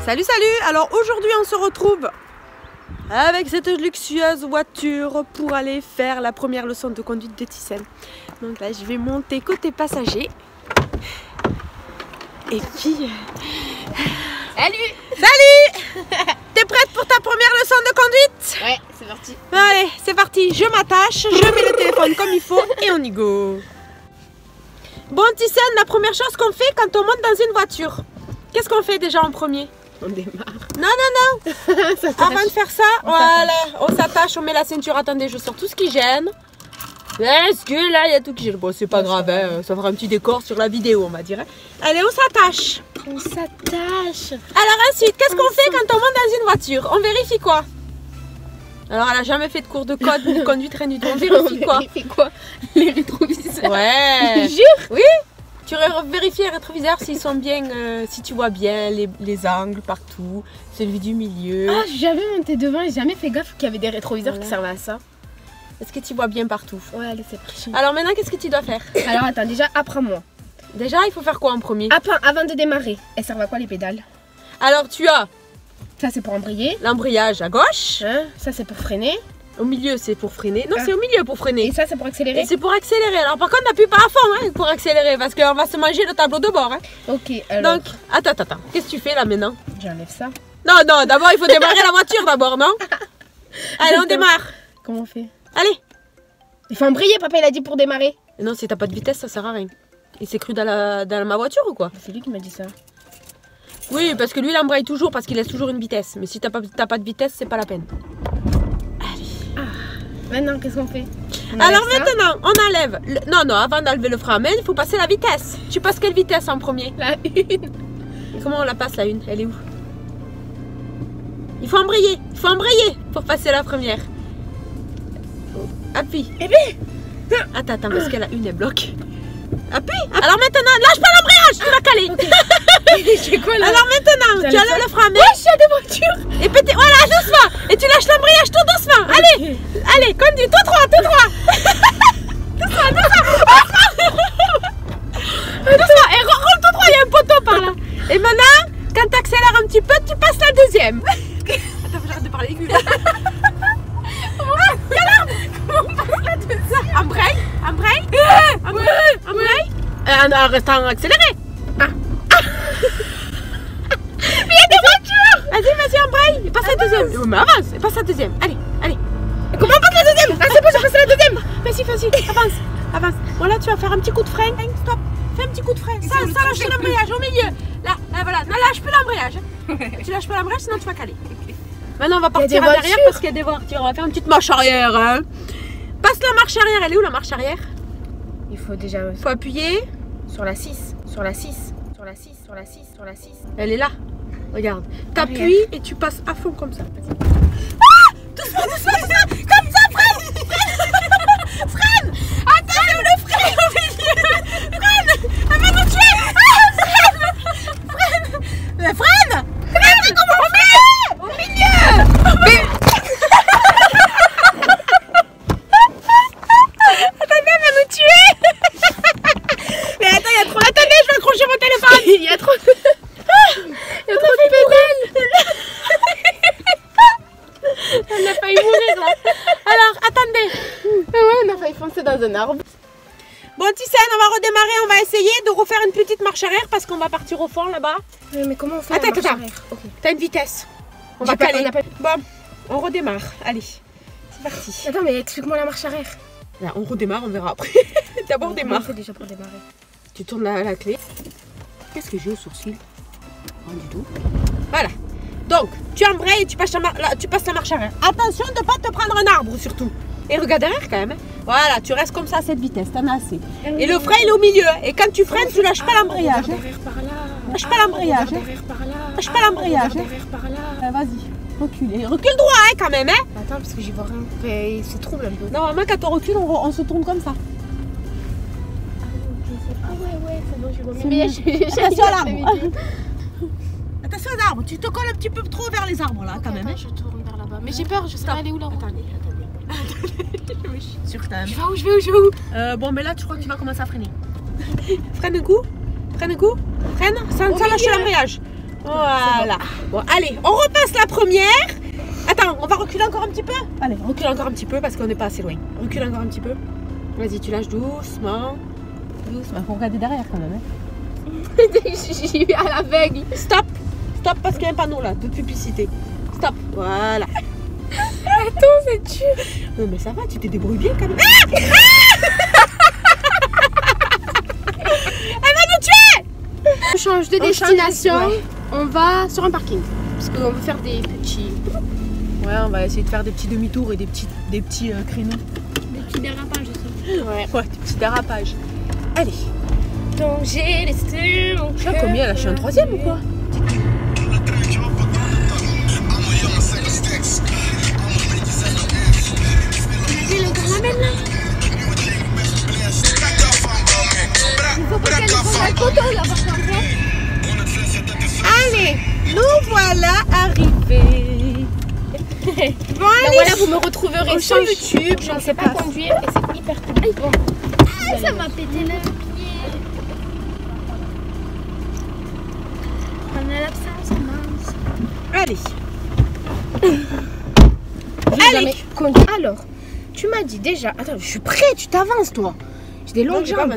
Salut, salut! Alors aujourd'hui on se retrouve avec cette luxueuse voiture pour aller faire la première leçon de conduite de Thyssen. Donc là je vais monter côté passager. Et puis... Salut! Salut! T'es prête pour ta première leçon de conduite? Ouais, c'est parti. Allez, c'est parti, je m'attache, je mets le téléphone comme il faut et on y go. Bon Thyssen, la première chose qu'on fait quand on monte dans une voiture, qu'est-ce qu'on fait déjà en premier? On démarre. Non, non, non. Avant de faire ça, voilà, on s'attache, on met la ceinture. Attendez, je sors tout ce qui gêne. Parce que là, il y a tout qui gêne. Bon, c'est pas grave, hein, ça fera un petit décor sur la vidéo, on va dire. Allez, on s'attache. On s'attache. Alors ensuite, qu'est-ce qu'on fait quand on monte dans une voiture? On vérifie quoi? Alors, elle a jamais fait de cours de code, ni de conduite, rien du tout. On vérifie quoi? On vérifie quoi? Les rétroviseurs. Ouais. Jure? Oui. Tu vérifies les rétroviseurs s'ils sont bien, si tu vois bien les angles partout, celui du milieu. Ah, j'avais monté devant et j'ai jamais fait gaffe qu'il y avait des rétroviseurs Voilà. qui servaient à ça. Est-ce que tu vois bien partout? Ouais, allez, c'est parti. Alors maintenant, qu'est-ce que tu dois faire? Alors attends, déjà, apprends-moi. Déjà, il faut faire quoi en premier? Avant de démarrer, elles servent à quoi les pédales? Alors tu as Ça, c'est pour embrayer. l'embrayage à gauche, Hein, ça, c'est pour freiner. au milieu c'est pour freiner. Non, Ah. c'est au milieu pour freiner. Et ça, c'est pour accélérer. Et c'est pour accélérer. Alors par contre, n'appuie pas à fond hein, pour accélérer parce qu'on va se manger le tableau de bord. Hein. Ok, alors. Donc, attends. Qu'est-ce que tu fais là maintenant? J'enlève ça. Non, d'abord il faut démarrer la voiture d'abord, non? Allez, on démarre. Comment on fait? Allez. Il faut embrayer, papa, il a dit pour démarrer. Non, si t'as pas de vitesse, ça sert à rien. Il s'est cru dans ma voiture ou quoi? C'est lui qui m'a dit ça. Oui, parce que lui il embraye toujours parce qu'il laisse toujours une vitesse. Mais si t'as pas de vitesse, c'est pas la peine. Maintenant, qu'est-ce qu'on fait? On Alors enlève ça. maintenant, on enlève. Non, avant d'enlever le frein à main, il faut passer la vitesse. Tu passes quelle vitesse en premier? La une. Comment on la passe la une? Elle est où? Il faut embrayer pour passer la première. Appuie. Eh ben. Attends, parce que la une elle bloque. Appuie. Alors maintenant, lâche pas l'embrayage, tu vas caler. J'ai quoi là? Alors maintenant, tu enlèves le frein à main. Wesh, il y a des voitures. Et pété, voilà, doucement. Et tu lâches l'embrayage tout doucement. Allez, conduis, tout droit. doucement. Et roule tout droit, il y a un poteau par là. Et maintenant, quand tu accélères un petit peu, tu passes la deuxième. Attends, j'arrête de parler aigu là. Comment on passe la deuxième? Embraye. En restant accéléré. Mais il y a des voitures. Vas-y, embraye. Passe la deuxième. Mais avance, passe la deuxième. Allez. Comment on passe la deuxième? Ah, c'est bon, j'ai passé la deuxième. Vas-y, avance. Bon là, tu vas faire un petit coup de frein. Stop. Fais un petit coup de frein. Ça lâche l'embrayage au milieu. Là, voilà. Ne lâche plus l'embrayage. Tu lâches pas l'embrayage, sinon tu vas caler. Maintenant, on va partir à derrière parce qu'il y a des voitures. On va faire une petite marche arrière. Hein. Passe la marche arrière. Elle est où la marche arrière? Il faut déjà. Faut appuyer. Sur la 6. Elle est là. Regarde. T'appuies et tu passes à fond comme ça. Doucement. Comme ça, freine. Attends, le frein au milieu. Freine. Elle va nous tuer. Freine. Au milieu. Mais... Attendez, elle va nous tuer. Mais attends, il y a trop... Attendez, je vais accrocher mon téléphone. Il y a trop de. Il y a trop de pédales. Elle a failli mourir là. Alors, attendez. Ah ouais, on a failli foncer dans un arbre. Bon, Thyssen, on va redémarrer. On va essayer de refaire une petite marche arrière parce qu'on va partir au fond là-bas. Mais comment on fait? Attends, la marche attends. arrière? Ok. T'as une vitesse. On J'ai va pas- caler. on a pas- Bon, on redémarre. Allez, c'est parti. Attends, mais explique-moi la marche arrière. Là, on redémarre, on verra après. D'abord, Comment démarre. on fait déjà pour démarrer? Tu tournes la clé. Qu'est-ce que j'ai au sourcil? Rien du tout. Voilà. Donc, tu embrayes et tu passes la marche arrière. Attention de ne pas te prendre un arbre surtout. Et regarde derrière quand même. Hein. Voilà, tu restes comme ça à cette vitesse, t'en as assez. Et le frein il est au milieu. Et quand tu freines, tu lâches pas l'embrayage. Hein. Derrière par là. Lâche pas l'embrayage. Hein. Derrière par là. Lâche pas l'embrayage. Hein. Derrière par là. Vas-y, recule. Et recule droit hein, quand même. Hein. Attends, parce que j'y vois rien. Mais c'est trouble un peu. Normalement, quand on recule, on se tourne comme ça. Ah ouais, c'est bon, je vois. C'est Mais mieux. Attention à l'arbre. Attention aux arbres, tu te colles un petit peu trop vers les arbres là quand même. Attends, je tourne vers là-bas. Mais j'ai peur, je sais pas aller où là. Attendez. Je suis sûre quand même. Je vais où? Bon, mais là, tu crois que tu vas commencer à freiner. Freine un coup. Freine, sans lâcher l'embrayage. Voilà. Bon, allez, on repasse la première. Attends, on va reculer encore un petit peu. Allez, recule encore un petit peu parce qu'on n'est pas assez loin. Recule encore un petit peu. Vas-y, tu lâches doucement. Doucement. Faut regarder derrière quand même. Hein. J'y vais à l'aveugle. Stop. Stop parce qu'il y a un panneau là de publicité. Stop. Voilà. Attends, c'est dur. Non mais ça va, tu t'es débrouillé bien quand même. Elle va nous tuer. On change de destination. On va sur un parking. Parce qu'on veut faire des petits... Ouais, on va essayer de faire des petits demi-tours et des petits créneaux. Des petits dérapages aussi. Ouais, des petits dérapages. Allez. Donc j'ai laissé mon Je sais combien là, je suis un troisième ou quoi? le caramel là. Il faut pas qu'elle nous fasse la photo là par contre. Allez, nous voilà arrivés. Bon, allez. Voilà, vous me retrouverez sur YouTube. Je ne sais pas conduire et c'est hyper cool. Bon. Ah, ça m'a pété le pied. On a l'absence, mince. Allez. Allez. Alors, tu m'as dit déjà. Attends, je suis prête, tu t'avances toi. J'ai des longues jambes.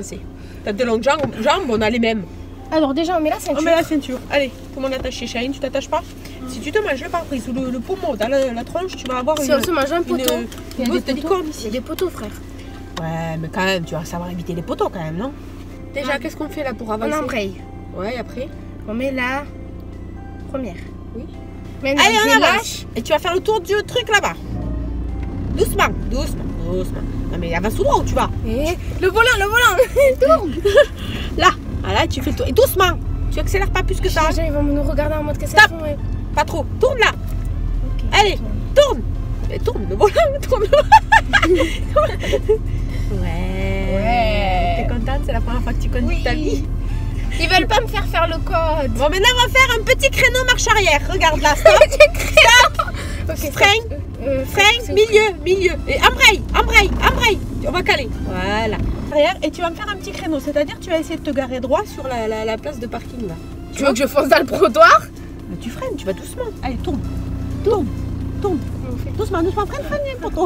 T'as des longues jambes, on a les mêmes. Alors déjà, on met la ceinture. On met la ceinture. Allez, comment on attache chez Chahine? Tu t'attaches pas? Si tu te manges le pare-brise ou le pommeau dans la tronche, tu vas avoir si on se mange un poteau, il y a des poteaux ici. Il y a des poteaux, frère. Ouais, mais quand même, tu vas savoir éviter les poteaux quand même, non? Déjà, qu'est-ce qu'on fait là pour avancer? On embraye. Ouais, après on met la première. Oui. Maintenant, allez, on avance. Et tu vas faire le tour du truc là-bas. Doucement, doucement, doucement. Non mais avance tout droit où tu vas. Et le volant, tourne. Là, voilà, tu fais le tour. Et doucement. Tu accélères pas plus que ça. Les gens ils vont nous regarder en mode que ça. Stop. Pas trop. Tourne là. Okay, allez, tourne. Et tourne le volant, tourne. Ouais. T'es contente? C'est la première fois que tu conduis ta vie. Ils veulent pas me faire le code. Bon, maintenant on va faire un petit créneau marche arrière. Regarde là, stop. Stop. Okay, frein, milieu. Et embraye. On va caler. Voilà. Arrière, et tu vas me faire un petit créneau. C'est-à-dire tu vas essayer de te garer droit sur la place de parking là. Tu veux que je fonce dans le trottoir? Tu freines, tu vas doucement. Allez, tourne. Doucement,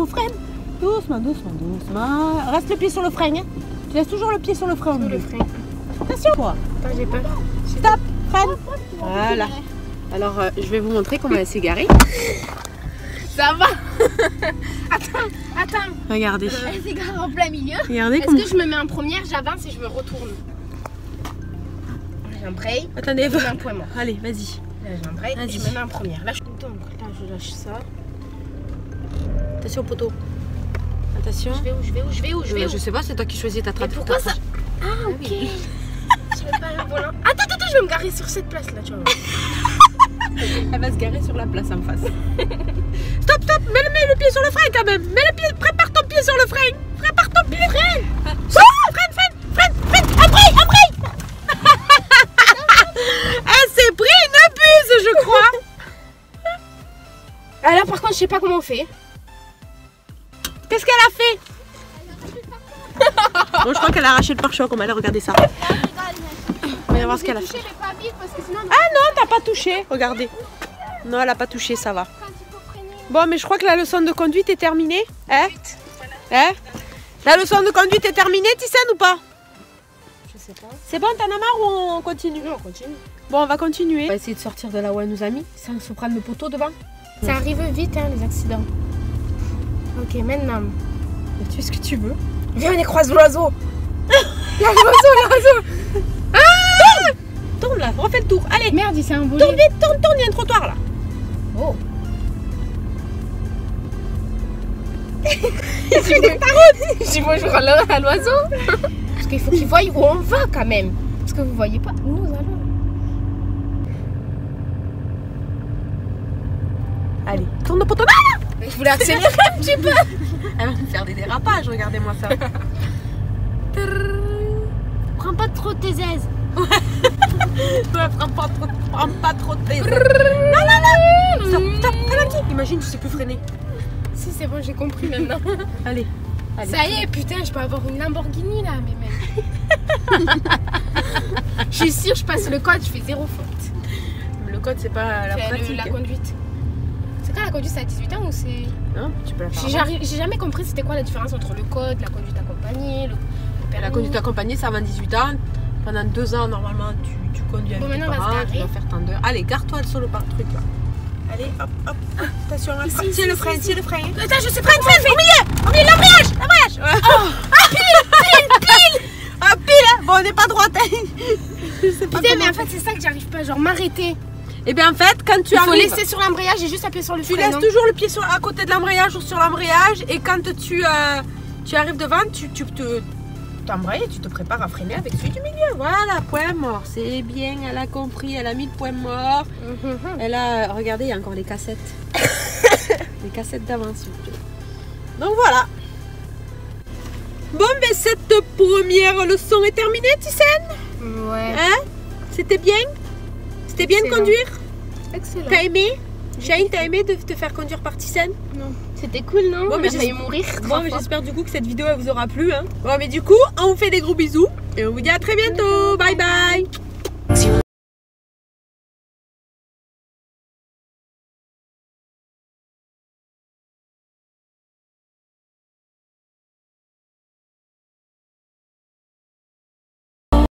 freine. Doucement. Reste le pied sur le frein. Hein. Tu laisses toujours le pied sur le frein. Attention toi. Attends, j'ai peur. Stop, freine. Voilà. Alors, je vais vous montrer comment elle s'est garée. Ça va. Attends. Regardez. Elle s'est garée en plein milieu. Regardez comment... Est-ce que je me mets en première, j'avance et je me retourne? J'embraye. Attendez, un point mort. Allez, vas-y. J'embraye et je me mets en première. Là, je lâche ça. Attention au poteau. Attention. Je vais où Je sais pas, c'est toi qui choisis ta trajectoire. Pourquoi ça? Ah, ok. Je vais pas le volant. Attends, je vais me garer sur cette place là, tu vois. Elle va se garer sur la place en face. Stop, mets le pied sur le frein quand même. Prépare ton pied sur le frein. Freine. Embraye. Elle s'est pris une buse, je crois. Alors par contre, je sais pas comment on fait. Qu'est-ce qu'elle a fait? Bon, je crois qu'elle a arraché le pare-choc. On va aller regarder ça. On va voir ce qu'elle a fait. Ah non, t'as pas touché. Regardez. Non, elle a pas touché, ça va. Bon, mais je crois que la leçon de conduite est terminée. Hein? La leçon de conduite est terminée, Tissane, ou pas? Je sais pas. C'est bon, t'en as marre ou on continue? Non, on continue. Bon, on va continuer. On va essayer de sortir de là où elle nous a mis sans se prendre le poteau devant. Ça arrive vite, hein, les accidents. Ok, maintenant. Tu fais ce que tu veux. Viens, on croise l'oiseau. L'oiseau. Ah! Tourne là, refais le tour. Allez. Merde, il s'est envolé. Tourne vite, tourne, il y a un trottoir là. Oh. Dis bonjour à l'oiseau. Parce qu'il faut qu'il voie où on va quand même. Parce que vous voyez pas où nous allons. Allez, tourne le poteau. Je voulais accélérer un petit peu. Elle va nous faire des dérapages, regardez-moi ça. Prends pas trop tes aises. Prends pas trop tes aises. Non. Stop, ralentis. Imagine, tu sais plus freiner. Si, c'est bon, j'ai compris maintenant. Allez. Ça y est, putain, je peux avoir une Lamborghini là, mais mec. Je suis sûre, je passe le code, je fais 0 faute. code, c'est pas la pratique. La conduite. C'est quand la conduite, c'est à 18 ans ou c'est... Non, tu peux la faire. J'ai jamais compris c'était quoi la différence entre le code, la conduite accompagnée, le permis. La conduite accompagnée, c'est avant 18 ans. Pendant 2 ans, normalement, tu conduis avec tes parents, tu vas faire tant d'heures. Allez, garde-toi sur le truc là. Allez, hop, hop, attention, tiens le frein, tiens le frein. Attends, je sais pas. Au milieu, l'embrayage. Oh, pile. Ah, pile, hein. Bon, on n'est pas droite. Putain, mais en fait, c'est ça que j'arrive pas, genre m'arrêter. Et bien en fait, quand tu arrives... Il faut laisser sur l'embrayage et juste appuyer sur le frein. Tu laisses toujours le pied à côté de l'embrayage ou sur l'embrayage. Et quand tu arrives devant, tu t'embrayes, tu te prépares à freiner avec celui du milieu. Voilà, point mort. C'est bien, elle a compris, elle a mis le point mort. Elle a... Regardez, il y a encore les cassettes. Les cassettes d'avance, s'il vous plaît. Donc voilà. Bon, mais cette première leçon est terminée, Thyssen. Ouais. Hein? C'était bien? C'était bien de conduire? Excellent. T'as aimé? Shane, t'as aimé de te faire conduire par Thyssen? Non. C'était cool, non? Bon, mais j'ai failli mourir. Bon, mais j'espère du coup que cette vidéo elle vous aura plu. Hein. Bon, mais du coup, on vous fait des gros bisous. Et on vous dit à très bientôt. Bye bye.